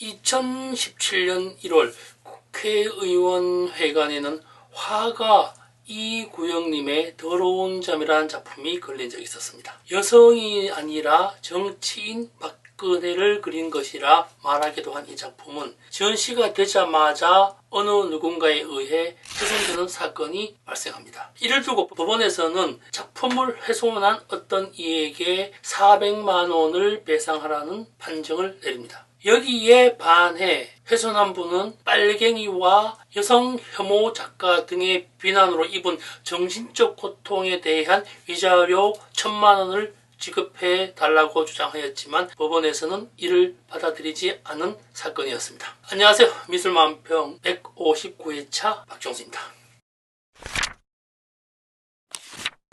2017년 1월 국회의원회관에는 화가 이구영님의 더러운 잠이라는 작품이 걸린 적이 있었습니다. 여성이 아니라 정치인 박근혜를 그린 것이라 말하기도 한 이 작품은 전시가 되자마자 어느 누군가에 의해 훼손되는 사건이 발생합니다. 이를 두고 법원에서는 작품을 훼손한 어떤 이에게 400만 원을 배상하라는 판정을 내립니다. 여기에 반해 훼손한 분은 빨갱이와 여성 혐오 작가 등의 비난으로 입은 정신적 고통에 대한 위자료 1000만 원을 지급해 달라고 주장하였지만 법원에서는 이를 받아들이지 않은 사건이었습니다. 안녕하세요. 미술만평 159회차 박종수입니다.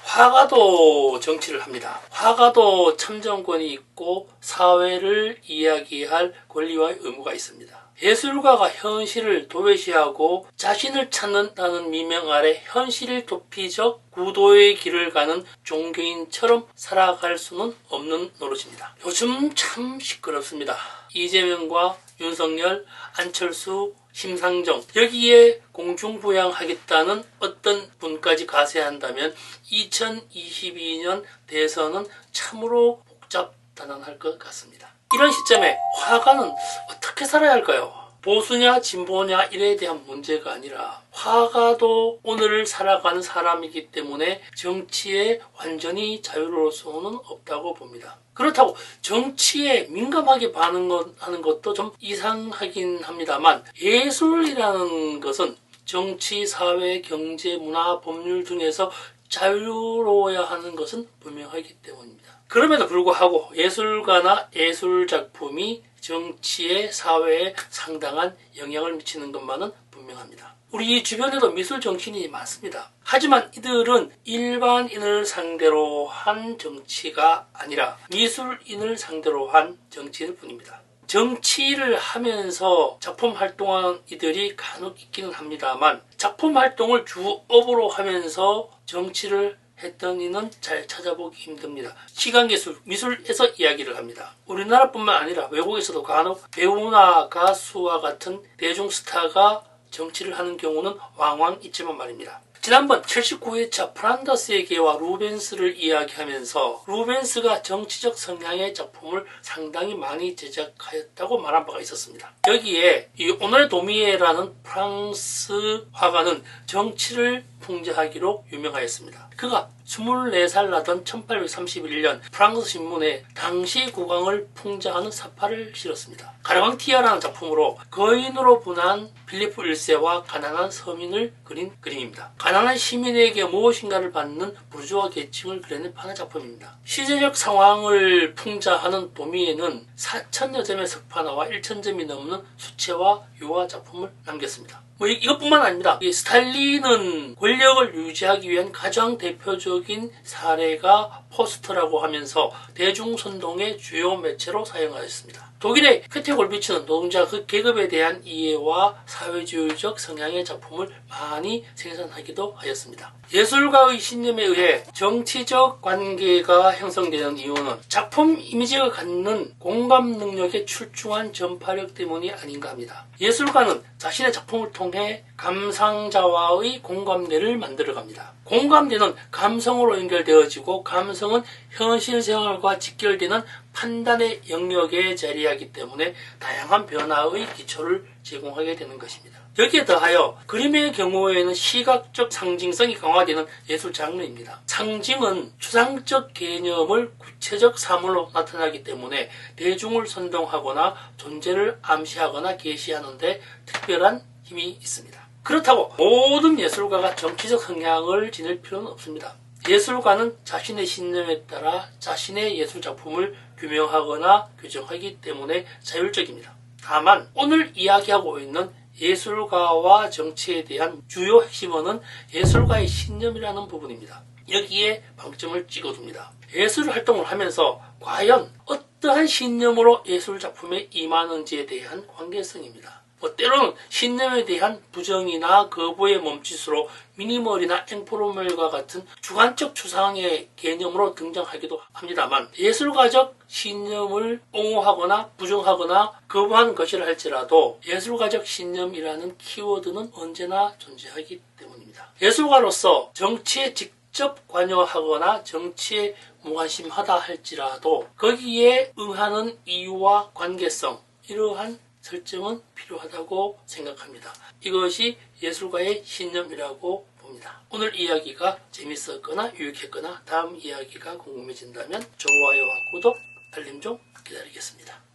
화가도 정치를 합니다. 화가도 참정권이 있고 사회를 이야기할 권리와 의무가 있습니다. 예술가가 현실을 도외시하고 자신을 찾는다는 미명 아래 현실 도피적 구도의 길을 가는 종교인처럼 살아갈 수는 없는 노릇입니다. 요즘 참 시끄럽습니다. 이재명과 윤석열, 안철수, 심상정, 여기에 공중부양하겠다는 어떤 분까지 가세한다면 2022년 대선은 참으로 복잡단단할 것 같습니다. 이런 시점에 화가는 어떻게 살아야 할까요? 보수냐 진보냐 이에 대한 문제가 아니라 화가도 오늘을 살아가는 사람이기 때문에 정치에 완전히 자유로울 수는 없다고 봅니다. 그렇다고 정치에 민감하게 반응하는 것도 좀 이상하긴 합니다만 예술이라는 것은 정치, 사회, 경제, 문화, 법률 등에서 자유로워야 하는 것은 분명하기 때문입니다. 그럼에도 불구하고 예술가나 예술작품이 정치에 사회에 상당한 영향을 미치는 것만은 분명합니다. 우리 주변에도 미술 정치인이 많습니다. 하지만 이들은 일반인을 상대로 한 정치가 아니라 미술인을 상대로 한 정치일 뿐입니다. 정치를 하면서 작품 활동하는 이들이 간혹 있기는 합니다만 작품 활동을 주업으로 하면서 정치를 했던 이는 잘 찾아보기 힘듭니다. 시각예술, 미술에서 이야기를 합니다. 우리나라뿐만 아니라 외국에서도 간혹 배우나 가수와 같은 대중스타가 정치를 하는 경우는 왕왕 있지만 말입니다. 지난번 79회차 프란다스의 개와 루벤스를 이야기하면서 루벤스가 정치적 성향의 작품을 상당히 많이 제작하였다고 말한 바가 있었습니다. 여기에 이 오늘의 도미에라는 프랑스 화가는 정치를 풍자하기로 유명하였습니다. 그가 24살 나던 1831년 프랑스 신문에 당시 국왕을 풍자하는 사파를 실었습니다. 가르망티아라는 작품으로 거인으로 분한 필리프 1세와 가난한 서민을 그린 그림입니다. 가난한 시민에게 무엇인가를 받는 부르주아 계층을 그려낸 판화 작품입니다. 시대적 상황을 풍자하는 도미에는 4,000여 점의 석판화와 1,000점이 넘는 수채화 유화 작품을 남겼습니다. 이것뿐만 아닙니다. 스탈린은 권력을 유지하기 위한 가장 대표적인 사례가 포스터라고 하면서 대중선동의 주요 매체로 사용하였습니다. 독일의 페테 골비츠는 노동자 그 계급에 대한 이해와 사회주의적 성향의 작품을 많이 생산하기도 하였습니다. 예술가의 신념에 의해 정치적 관계가 형성되는 이유는 작품 이미지가 갖는 공감 능력의 출중한 전파력 때문이 아닌가 합니다. 예술가는 자신의 작품을 통해 감상자와의 공감대를 만들어갑니다. 공감대는 감성으로 연결되어지고 감성은 현실 생활과 직결되는 판단의 영역에 자리하기 때문에 다양한 변화의 기초를 제공하게 되는 것입니다. 여기에 더하여 그림의 경우에는 시각적 상징성이 강화되는 예술 장르입니다. 상징은 추상적 개념을 구체적 사물로 나타나기 때문에 대중을 선동하거나 존재를 암시하거나 계시하는 데 특별한 힘이 있습니다. 그렇다고 모든 예술가가 정치적 성향을 지닐 필요는 없습니다. 예술가는 자신의 신념에 따라 자신의 예술작품을 규명하거나 규정하기 때문에 자율적입니다. 다만 오늘 이야기하고 있는 예술가와 정치에 대한 주요 핵심어는 예술가의 신념이라는 부분입니다. 여기에 방점을 찍어둡니다. 예술 활동을 하면서 과연 어떠한 신념으로 예술작품에 임하는지에 대한 관계성입니다. 때로는 신념에 대한 부정이나 거부의 몸짓으로 미니멀이나 앵포로멜과 같은 주관적 추상의 개념으로 등장하기도 합니다만, 예술가적 신념을 옹호하거나 부정하거나 거부한 것이라 할지라도 예술가적 신념이라는 키워드는 언제나 존재하기 때문입니다. 예술가로서 정치에 직접 관여하거나 정치에 무관심하다 할지라도 거기에 응하는 이유와 관계성, 이러한 설정은 필요하다고 생각합니다. 이것이 예술가의 신념이라고 봅니다. 오늘 이야기가 재밌었거나 유익했거나 다음 이야기가 궁금해진다면 좋아요와 구독, 알림 좀 기다리겠습니다.